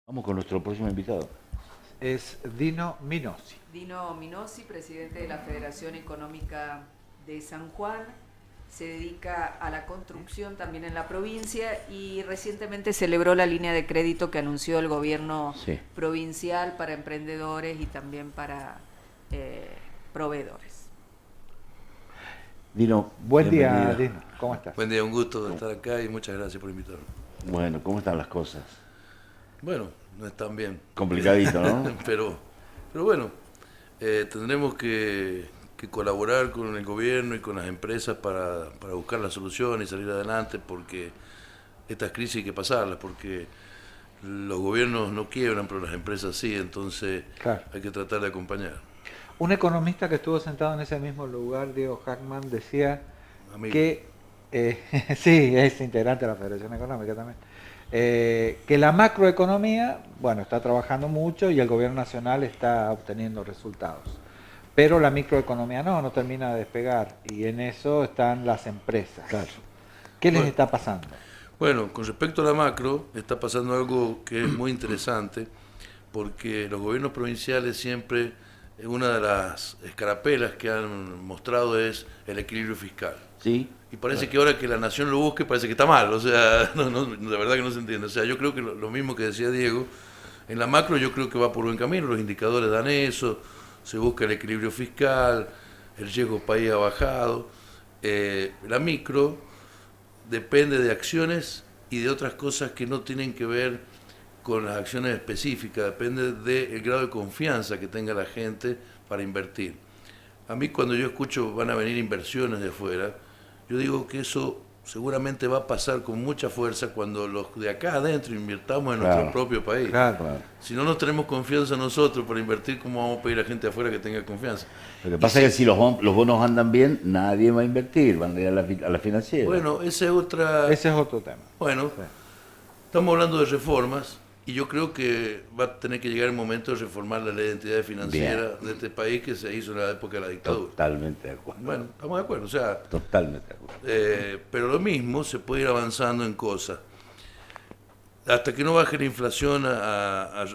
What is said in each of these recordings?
Vamos con nuestro próximo invitado. Es Dino Minosi. Dino Minosi, presidente de la Federación Económica de San Juan, se dedica a la construcción también en la provincia y recientemente celebró la línea de crédito que anunció el gobierno provincial para emprendedores y también para proveedores. Dino, Buen día, bienvenido. Dino. ¿Cómo estás? Buen día, un gusto estar acá y muchas gracias por invitarme. Bueno, ¿cómo están las cosas? Bueno, no están bien. Complicadito, ¿no? pero bueno, tendremos que colaborar con el gobierno y con las empresas para buscar la solución y salir adelante, porque estas crisis hay que pasarlas, porque los gobiernos no quiebran, pero las empresas sí, entonces Claro. hay que tratar de acompañar. Un economista que estuvo sentado en ese mismo lugar, Diego Hackman, decía Amigo. que, sí, es integrante de la Federación Económica también, que la macroeconomía, bueno, está trabajando mucho y el gobierno nacional está obteniendo resultados. Pero la microeconomía no termina de despegar y en eso están las empresas. Claro. ¿Qué les Bueno. está pasando? Bueno, con respecto a la macro, está pasando algo que es muy interesante, porque los gobiernos provinciales siempre, una de las escarapelas que han mostrado es el equilibrio fiscal. Sí. Y parece que ahora que la nación lo busque, parece que está mal. O sea, la verdad que no se entiende. O sea, yo creo que lo mismo que decía Diego, en la macro yo creo que va por buen camino, los indicadores dan eso, se busca el equilibrio fiscal, el riesgo país ha bajado. La micro depende de acciones y de otras cosas que no tienen que ver con las acciones específicas, depende del grado de confianza que tenga la gente para invertir. A mí cuando yo escucho van a venir inversiones de afuera, yo digo que eso seguramente va a pasar con mucha fuerza cuando los de acá adentro invirtamos en Claro. nuestro propio país. Claro. Claro. Si no nos tenemos confianza nosotros para invertir, ¿cómo vamos a pedir a gente afuera que tenga confianza? Lo que pasa es que si los bonos andan bien, nadie va a invertir, van a ir a la financiera. Bueno, esa es otra... Ese es otro tema. Bueno, Sí. estamos hablando de reformas y yo creo que va a tener que llegar el momento de reformar la ley de entidades financieras de este país que se hizo en la época de la dictadura. Totalmente de acuerdo. Bueno, estamos de acuerdo, o sea, Totalmente de acuerdo. pero lo mismo se puede ir avanzando en cosas. Hasta que no baje la inflación a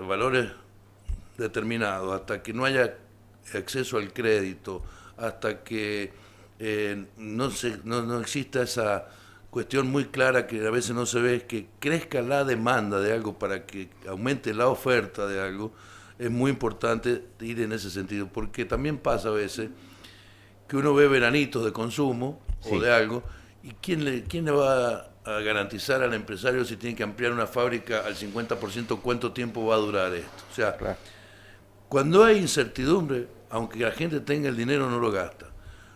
valores determinados, hasta que no haya acceso al crédito, hasta que no exista esa cuestión muy clara que a veces no se ve, es que crezca la demanda de algo para que aumente la oferta de algo, es muy importante ir en ese sentido, porque también pasa a veces que uno ve veranitos de consumo Sí. o de algo, y quién le va a garantizar al empresario si tiene que ampliar una fábrica al 50% cuánto tiempo va a durar esto. O sea, Claro. cuando hay incertidumbre, aunque la gente tenga el dinero, no lo gasta.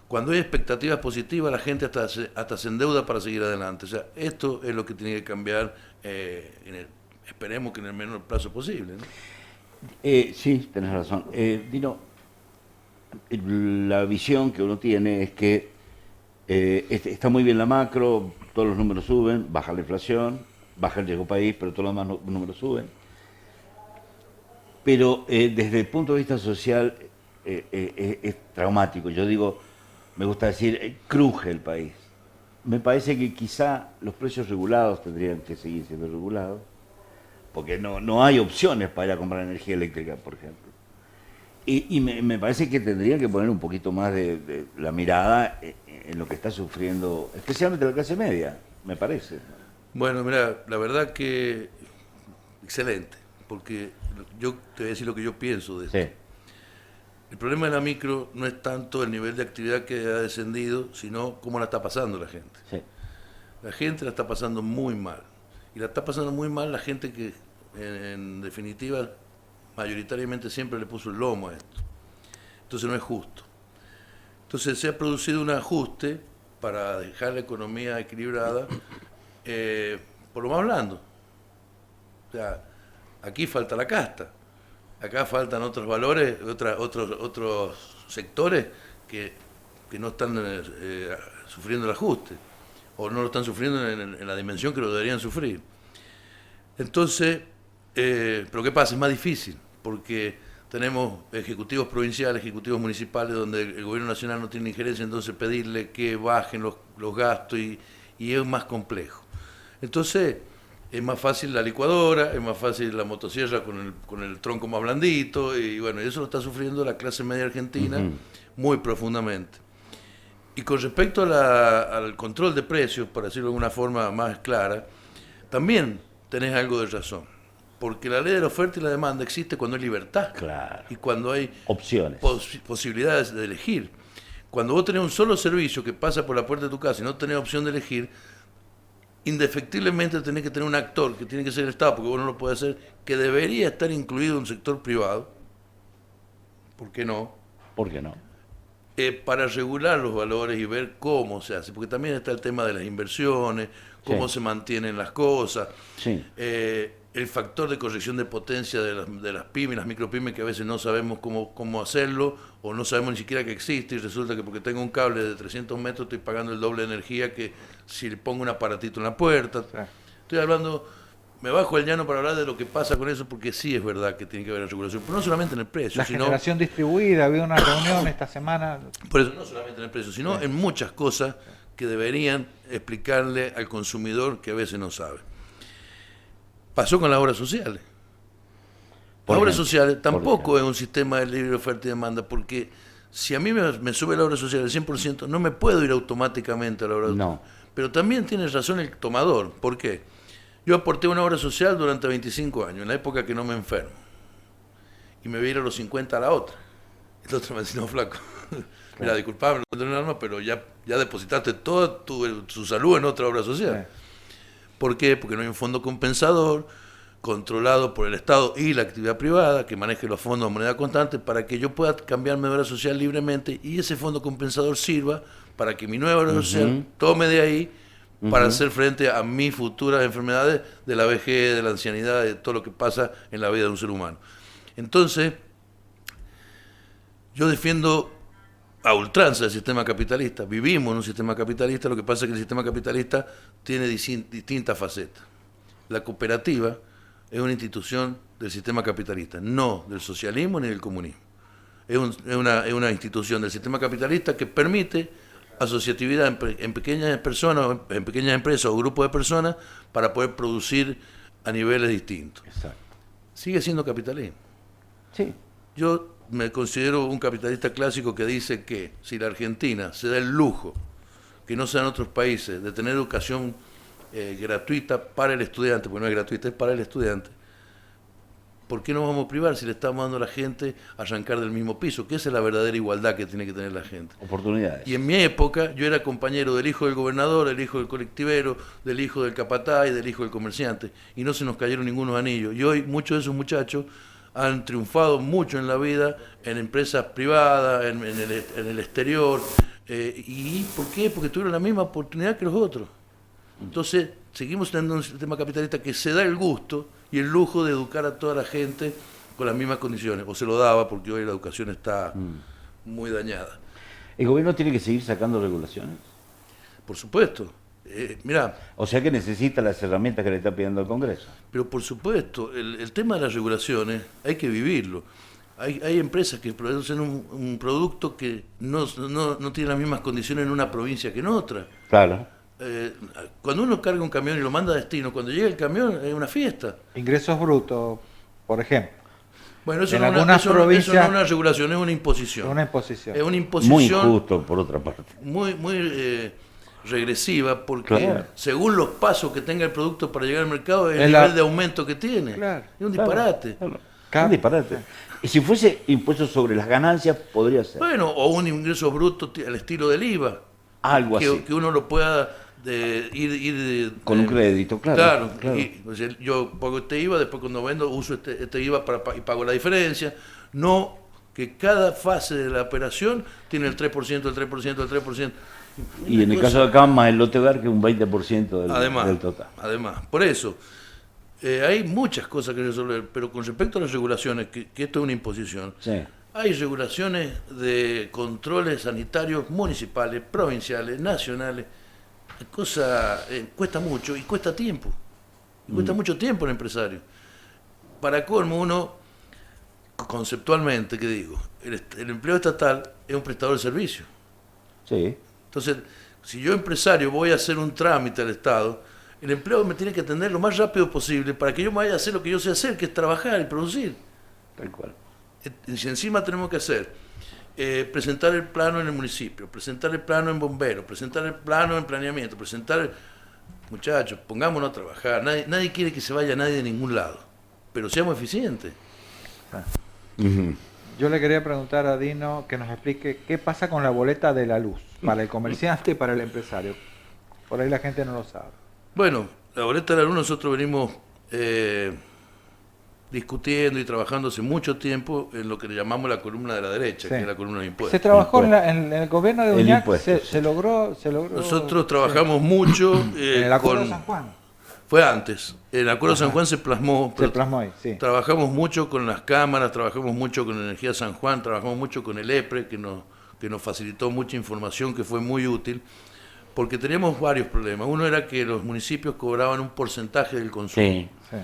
Cuando hay expectativas positivas, la gente hasta se endeuda para seguir adelante. O sea, esto es lo que tiene que cambiar, esperemos que en el menor plazo posible, ¿no? Sí, tenés razón. Dino, la visión que uno tiene es que está muy bien la macro, todos los números suben, baja la inflación, baja el riesgo país, pero todos los demás números suben. Pero desde el punto de vista social es traumático. Yo digo, me gusta decir, cruje el país. Me parece que quizá los precios regulados tendrían que seguir siendo regulados, porque no hay opciones para ir a comprar energía eléctrica, por ejemplo. Y me parece que tendrían que poner un poquito más de la mirada en lo que está sufriendo, especialmente la clase media, me parece. Bueno, mira, la verdad que excelente, porque yo te voy a decir lo que yo pienso de esto. Sí, El problema de la micro no es tanto el nivel de actividad que ha descendido, sino cómo la está pasando la gente. sí. La gente la está pasando muy mal. Y la está pasando muy mal la gente que, en definitiva, mayoritariamente siempre le puso el lomo a esto. Entonces no es justo. Entonces se ha producido un ajuste para dejar la economía equilibrada, por lo más blando. O sea, aquí falta la casta. Acá faltan otros valores, otros sectores que no están sufriendo el ajuste, o no lo están sufriendo en la dimensión que lo deberían sufrir. Entonces, pero ¿qué pasa? Es más difícil, porque tenemos ejecutivos provinciales, ejecutivos municipales, donde el gobierno nacional no tiene injerencia, entonces pedirle que bajen los gastos y es más complejo. Entonces, es más fácil la licuadora, es más fácil la motosierra con el tronco más blandito, y bueno, eso lo está sufriendo la clase media argentina muy profundamente. Y con respecto al control de precios, para decirlo de alguna forma más clara, también tenés algo de razón. Porque la ley de la oferta y la demanda existe cuando hay libertad. Claro. Y cuando hay Opciones. posibilidades de elegir. Cuando vos tenés un solo servicio que pasa por la puerta de tu casa y no tenés opción de elegir, indefectiblemente tenés que tener un actor, que tiene que ser el Estado, porque vos no lo podés hacer, que debería estar incluido en un sector privado. ¿Por qué no? ¿Por qué no? Para regular los valores y ver cómo se hace, porque también está el tema de las inversiones, cómo se mantienen las cosas, el factor de corrección de potencia de las pymes, las micropymes, que a veces no sabemos cómo hacerlo, o no sabemos ni siquiera que existe, y resulta que porque tengo un cable de 300 metros estoy pagando el doble de energía que si le pongo un aparatito en la puerta. Sí. Estoy hablando... Me bajo el llano para hablar de lo que pasa con eso, porque sí es verdad que tiene que haber regulación, pero no solamente en el precio. La generación distribuida, había una reunión esta semana. Por eso, no solamente en el precio, sino en muchas cosas que deberían explicarle al consumidor que a veces no sabe. Pasó con las obras sociales. Las obras sociales tampoco es un sistema de libre oferta y demanda, porque si a mí me sube la obra social al 100%, no me puedo ir automáticamente a la obra social. No. Pero también tiene razón el tomador. ¿Por qué? Yo aporté una obra social durante 25 años, en la época que no me enfermo. Y me voy a ir a los 50 a la otra. El otro me decía, no, flaco, mira, disculpame, no tengo un alma, pero ya depositaste toda tu salud en otra obra social. ¿Por qué? Porque no hay un fondo compensador controlado por el Estado y la actividad privada que maneje los fondos de moneda constante para que yo pueda cambiarme de obra social libremente y ese fondo compensador sirva para que mi nueva obra social tome de ahí para hacer frente a mis futuras enfermedades de la vejez, de la ancianidad, de todo lo que pasa en la vida de un ser humano. Entonces, yo defiendo a ultranza el sistema capitalista. Vivimos en un sistema capitalista, lo que pasa es que el sistema capitalista tiene distintas facetas. La cooperativa es una institución del sistema capitalista, no del socialismo ni del comunismo. Es una institución del sistema capitalista que permite asociatividad en pequeñas personas, en pequeñas empresas o grupos de personas para poder producir a niveles distintos. Exacto. Sigue siendo capitalismo. Sí. Yo me considero un capitalista clásico que dice que si la Argentina se da el lujo, que no sean otros países, de tener educación gratuita para el estudiante, porque no es gratuita, es para el estudiante, ¿por qué no vamos a privar si le estamos dando a la gente a arrancar del mismo piso? Que esa es la verdadera igualdad que tiene que tener la gente. Oportunidades. Y en mi época yo era compañero del hijo del gobernador, del hijo del colectivero, del hijo del capataz y del hijo del comerciante. Y no se nos cayeron ningunos anillos. Y hoy muchos de esos muchachos han triunfado mucho en la vida, en empresas privadas, en el exterior. ¿Y por qué? Porque tuvieron la misma oportunidad que los otros. Entonces, seguimos teniendo un sistema capitalista que se da el gusto y el lujo de educar a toda la gente con las mismas condiciones, o se lo daba porque hoy la educación está muy dañada. ¿El gobierno tiene que seguir sacando regulaciones? Por supuesto. Mirá, o sea que necesita las herramientas que le está pidiendo el Congreso. Pero por supuesto, el tema de las regulaciones hay que vivirlo. Hay empresas que producen un producto que no tiene las mismas condiciones en una provincia que en otra. Claro. Cuando uno carga un camión y lo manda a destino, cuando llega el camión es una fiesta. Ingresos brutos, por ejemplo. Bueno, eso no es una regulación, es una imposición. Una imposición. Es una imposición. Muy injusto, por otra parte. Muy regresiva, porque según los pasos que tenga el producto para llegar al mercado, es el nivel de aumento que tiene. Claro. Es un disparate. Un disparate. Y si fuese impuesto sobre las ganancias, podría ser. Bueno, o un ingreso bruto al estilo del IVA. Algo así. Que uno lo pueda ir con un crédito, claro. Y, o sea, yo pago este IVA, después cuando vendo uso este IVA y pago la diferencia. No que cada fase de la operación tiene el 3%, el 3%, el 3%. Y en el caso de acá, más el lote hogar, que un 20% del total. Además, por eso, hay muchas cosas que resolver, pero con respecto a las regulaciones, que esto es una imposición, hay regulaciones de controles sanitarios municipales, provinciales, nacionales. Cuesta mucho y cuesta tiempo. Cuesta mucho tiempo al empresario. Para colmo, uno, conceptualmente, ¿qué digo? El empleo estatal es un prestador de servicio. Sí. Entonces, si yo empresario voy a hacer un trámite al Estado, El empleado me tiene que atender lo más rápido posible para que yo me vaya a hacer lo que yo sé hacer, que es trabajar y producir. Tal cual. Y si encima tenemos que hacer, presentar el plano en el municipio, presentar el plano en bomberos, presentar el plano en planeamiento, Muchachos, pongámonos a trabajar. Nadie quiere que se vaya nadie de ningún lado, pero seamos eficientes. Yo le quería preguntar a Dino que nos explique qué pasa con la boleta de la luz para el comerciante y para el empresario. Por ahí la gente no lo sabe. Bueno, la boleta de la luz nosotros venimos discutiendo y trabajando hace mucho tiempo en lo que le llamamos la columna de la derecha, Sí. que es la columna de impuestos. Se trabajó en el gobierno de El Uñac, impuesto, sí. se logró. Nosotros trabajamos mucho En el acuerdo con... de San Juan. Fue antes. El acuerdo de San Juan se plasmó. Se plasmó ahí, sí. Trabajamos mucho con las cámaras, trabajamos mucho con Energía San Juan, trabajamos mucho con el EPRE, que nos facilitó mucha información que fue muy útil, porque teníamos varios problemas. Uno era que los municipios cobraban un porcentaje del consumo. Sí. Sí,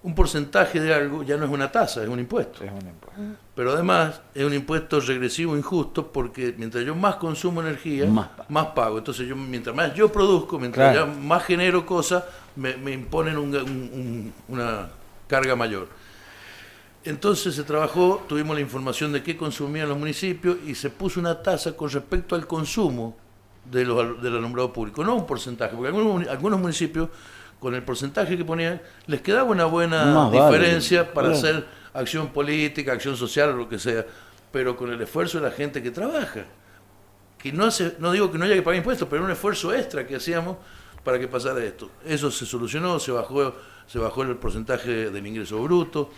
Un porcentaje de algo ya no es una tasa, es un impuesto. es un impuesto. Pero además es un impuesto regresivo injusto porque mientras yo más consumo energía, más pago. Entonces yo mientras más yo produzco, mientras Claro. yo más genero cosas, me imponen una carga mayor. Entonces se trabajó, tuvimos la información de qué consumían los municipios y se puso una tasa con respecto al consumo del alumbrado público, no un porcentaje, porque algunos municipios con el porcentaje que ponían les quedaba una buena Más diferencia vale, para claro. hacer acción política, acción social o lo que sea, pero con el esfuerzo de la gente que trabaja, que no digo que no haya que pagar impuestos, pero un esfuerzo extra que hacíamos para que pasara esto. Eso se solucionó, se bajó el porcentaje del ingreso bruto.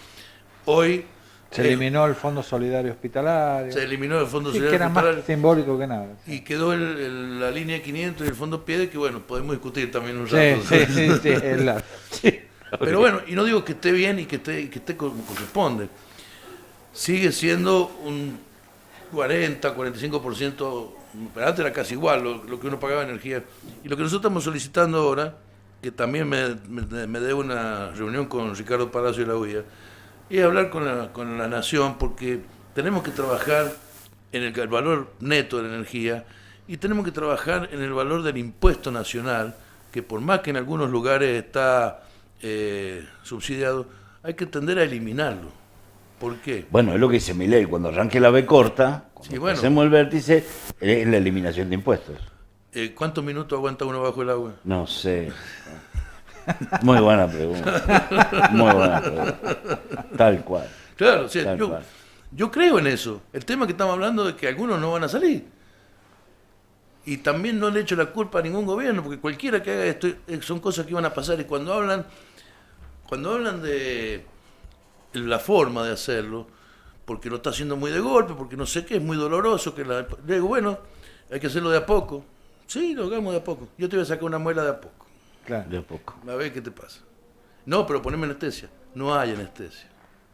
Hoy Se eliminó el Fondo Solidario Hospitalario. se eliminó el Fondo Sí, que Solidario era más Hospitalario simbólico que nada. y quedó la línea 500 y el Fondo PIEDE, que bueno, podemos discutir también un Sí, rato. sí, es la- Pero bueno, y no digo que esté bien y que esté como corresponde. Sigue siendo un 40-45%, pero antes era casi igual lo que uno pagaba en energía. Y lo que nosotros estamos solicitando ahora, que también me debo una reunión con Ricardo Palacio de la UIA, es hablar con la Nación, porque tenemos que trabajar en el valor neto de la energía y tenemos que trabajar en el valor del impuesto nacional, que por más que en algunos lugares está subsidiado, hay que tender a eliminarlo. ¿Por qué? Bueno, es lo que dice Milei, cuando arranque la B corta, cuando Sí, bueno. hacemos el vértice, es la eliminación de impuestos. ¿Cuántos minutos aguanta uno bajo el agua? No sé. Muy buena pregunta. Muy buena pregunta. Tal cual. Claro, o sea, Tal cual. yo creo en eso. El tema que estamos hablando es que algunos no van a salir. Y también no le echo la culpa a ningún gobierno, porque cualquiera que haga esto son cosas que van a pasar. Y cuando hablan de la forma de hacerlo, porque lo está haciendo muy de golpe, porque no sé qué, es muy doloroso, le digo, bueno, hay que hacerlo de a poco. Sí, lo hagamos de a poco. Yo te voy a sacar una muela de a poco. Claro. De a poco. A ver qué te pasa. No, pero poneme anestesia. No hay anestesia.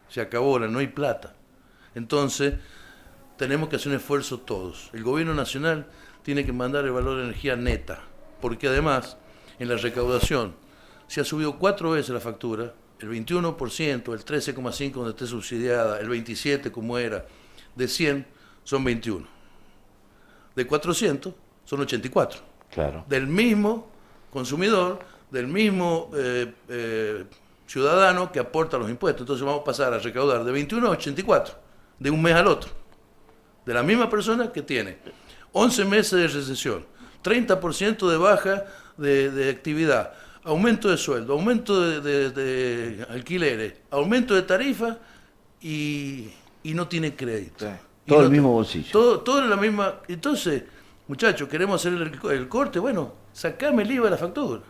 Se acabó, no hay plata. Entonces, tenemos que hacer un esfuerzo todos. El gobierno nacional tiene que mandar el valor de energía neta, porque además, en la recaudación, se ha subido 4 veces la factura, el 21%, el 13,5% donde esté subsidiada, el 27% como era, de 100 son 21. De 400 son 84. Claro. Del mismo consumidor, del mismo ciudadano que aporta los impuestos. Entonces vamos a pasar a recaudar de 21 a 84, de un mes al otro. De la misma persona que tiene 11 meses de recesión, 30% de baja de actividad, aumento de sueldo, aumento de alquileres, aumento de tarifas y no tiene crédito. Sí. Y Todo no el mismo te- bolsillo. Todo en la misma. Entonces, muchachos, queremos hacer el corte, bueno, sacame el IVA de la factura.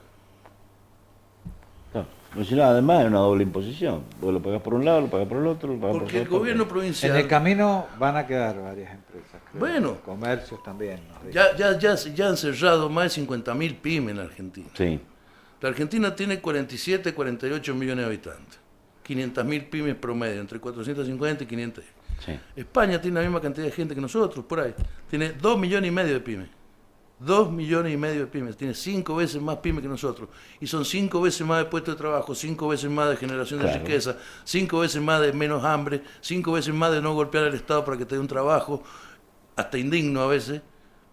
Claro. Porque si no, además es una doble imposición. Vos lo pagás por un lado, lo pagás por el otro, lo pagás por Porque el otro. gobierno En provincial el camino van a quedar varias empresas. creo. Bueno. Comercios también. nos dicen. ya han cerrado más de 50.000 pymes en la Argentina. Sí. La Argentina tiene 47, 48 millones de habitantes. 500.000 pymes promedio, entre 450 y 500. Sí. España tiene la misma cantidad de gente que nosotros, por ahí. Tiene 2,5 millones de pymes. 2,5 millones de pymes. Tiene 5 veces más pymes que nosotros. Y son 5 veces más de puestos de trabajo, 5 veces más de generación de Claro. riqueza, 5 veces más de menos hambre, 5 veces más de no golpear al Estado para que te dé un trabajo, hasta indigno a veces,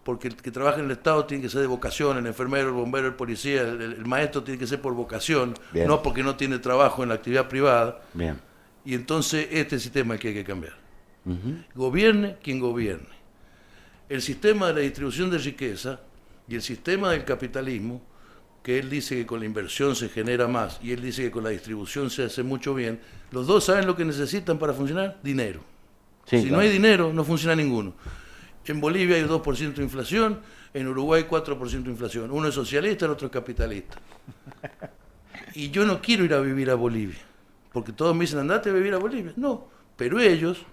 porque el que trabaja en el Estado tiene que ser de vocación, el enfermero, el bombero, el policía, el maestro tiene que ser por vocación, Bien. no porque no tiene trabajo en la actividad privada. Bien. Y entonces este sistema es el que hay que cambiar. Ujú. Gobierne quien gobierne. El sistema de la distribución de riqueza y el sistema del capitalismo, que él dice que con la inversión se genera más y él dice que con la distribución se hace mucho bien, los dos saben lo que necesitan para funcionar: dinero. Sí, Si claro. no hay dinero, no funciona ninguno. En Bolivia hay 2% de inflación, en Uruguay 4% de inflación. Uno es socialista, el otro es capitalista. Y yo no quiero ir a vivir a Bolivia, porque todos me dicen, andate a vivir a Bolivia. No, pero ellos,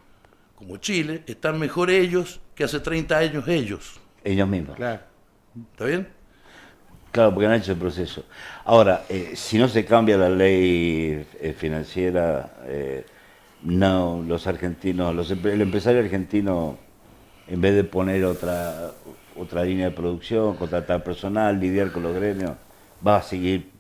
como Chile, están mejor ellos que hace 30 años ellos. Ellos mismos. Claro. ¿Está bien? Claro, porque han hecho el proceso. Ahora, si no se cambia la ley financiera, no, los argentinos, el empresario argentino, en vez de poner otra línea de producción, contratar personal, lidiar con los gremios, va a seguir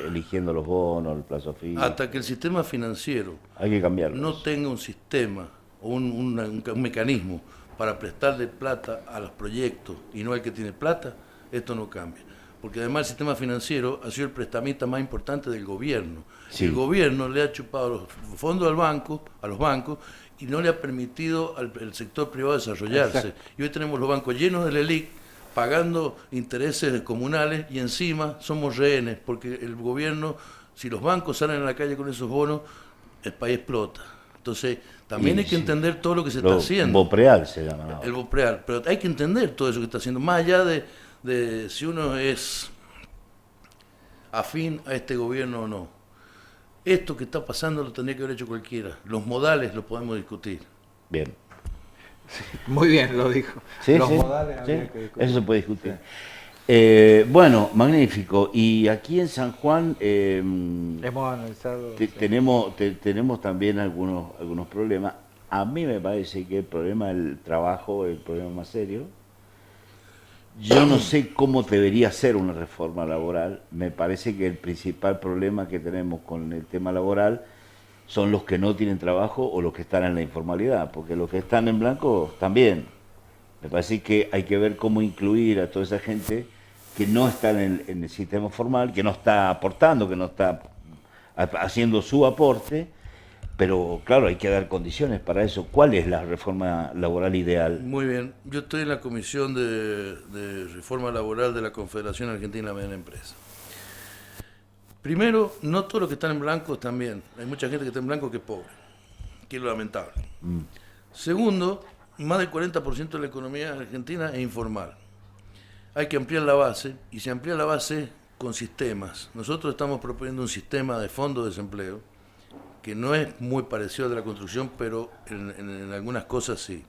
eligiendo los bonos, el plazo fijo. Hasta que el sistema financiero Hay que cambiarlo. no tenga un sistema o un mecanismo para prestarle plata a los proyectos y no al que tiene plata, esto no cambia. Porque además el sistema financiero ha sido el prestamista más importante del gobierno. Sí. El gobierno le ha chupado los fondos a los bancos, y no le ha permitido al sector privado desarrollarse. Exacto. Y hoy tenemos los bancos llenos de LELIC, pagando intereses comunales, y encima somos rehenes, porque el gobierno, si los bancos salen a la calle con esos bonos, el país explota. Entonces, también Y hay que sí. entender todo lo que se está haciendo. Bopreal se llama. ¿No? El Bopreal, pero hay que entender todo eso que está haciendo, más allá de si uno es afín a este gobierno o no. Esto que está pasando lo tendría que haber hecho cualquiera. Los modales los podemos discutir. Bien. Muy bien lo dijo. Sí, Los sí, modales sí, habría que discutir. eso se puede discutir. Sí. Bueno, magnífico. Y aquí en San Juan Hemos analizado. sí. tenemos también algunos problemas. A mí me parece que el problema del trabajo es el problema más serio. Yo no sé cómo debería ser una reforma laboral. Me parece que el principal problema que tenemos con el tema laboral son los que no tienen trabajo o los que están en la informalidad, porque los que están en blanco también. Me parece que hay que ver cómo incluir a toda esa gente que no está en el sistema formal, que no está aportando, que no está haciendo su aporte, pero claro, hay que dar condiciones para eso. ¿Cuál es la reforma laboral ideal? Muy bien. Yo estoy en la Comisión de Reforma Laboral de la Confederación Argentina de la Mediana Empresa. Primero, no todos los que están en blanco están bien. Hay mucha gente que está en blanco que es pobre, que es lo lamentable. Segundo, más del 40% de la economía argentina es informal. Hay que ampliar la base, y se amplía la base con sistemas. Nosotros estamos proponiendo un sistema de fondo de desempleo que no es muy parecido al de la construcción, pero en algunas cosas sí.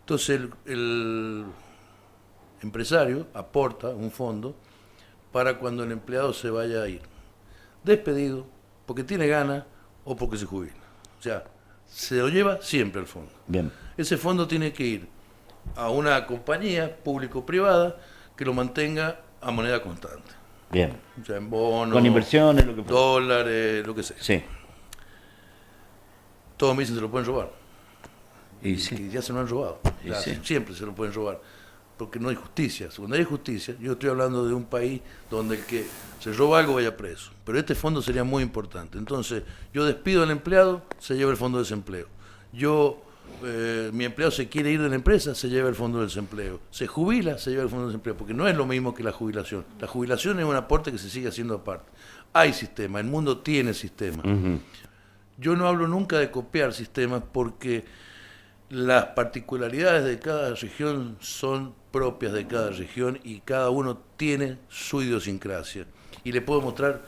Entonces el empresario aporta un fondo para cuando el empleado se vaya a ir despedido, porque tiene ganas o porque se jubila. O sea, se lo lleva siempre al fondo. Bien. Ese fondo tiene que ir a una compañía público-privada que lo mantenga a moneda constante. Bien. O sea, en bonos, Con inversiones, lo que fuera. dólares, lo que sea. Sí. Todos me dicen se lo pueden robar. Y Y sí. ya se lo han robado. Y Ya, sí. siempre se lo pueden robar. Porque no hay justicia. Cuando hay justicia, yo estoy hablando de un país donde el que se roba algo vaya preso. Pero este fondo sería muy importante. Entonces, yo despido al empleado, se lleva el fondo de desempleo. Mi empleado se quiere ir de la empresa, se lleva el fondo de desempleo. Se jubila, se lleva el fondo de desempleo. Porque no es lo mismo que la jubilación. La jubilación es un aporte que se sigue haciendo aparte. Hay sistema, el mundo tiene sistema. Ujú. Yo no hablo nunca de copiar sistemas porque las particularidades de cada región son propias de cada región y cada uno tiene su idiosincrasia. Y le puedo mostrar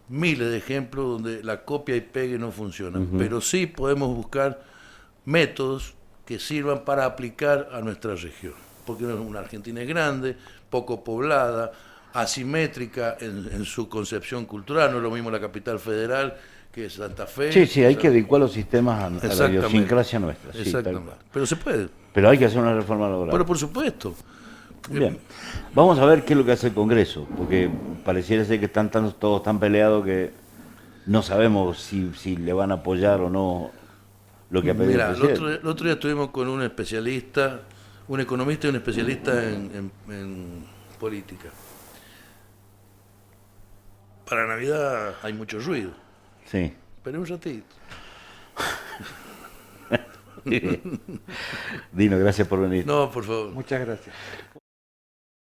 miles de ejemplos donde la copia y pegue no funcionan, pero sí podemos buscar métodos que sirvan para aplicar a nuestra región. Porque una Argentina es grande, poco poblada, asimétrica en su concepción cultural, no es lo mismo la capital federal que Santa Fe. Sí, sí, hay o que sea, adecuar los sistemas a la Exactamente. idiosincrasia nuestra. Sí, tal Exactamente. cual. Pero se puede. Pero hay que hacer una reforma laboral. Pero por supuesto. Bien. Vamos a ver qué es lo que hace el Congreso, porque pareciera ser que están todos tan peleados que no sabemos si le van a apoyar o no lo que ha pedido Mira, el presidente. el otro día estuvimos con un especialista, un economista y un especialista en política. Para Navidad hay mucho ruido, Sí. pero un ratito. Dino, gracias por venir. No, por favor. Muchas gracias.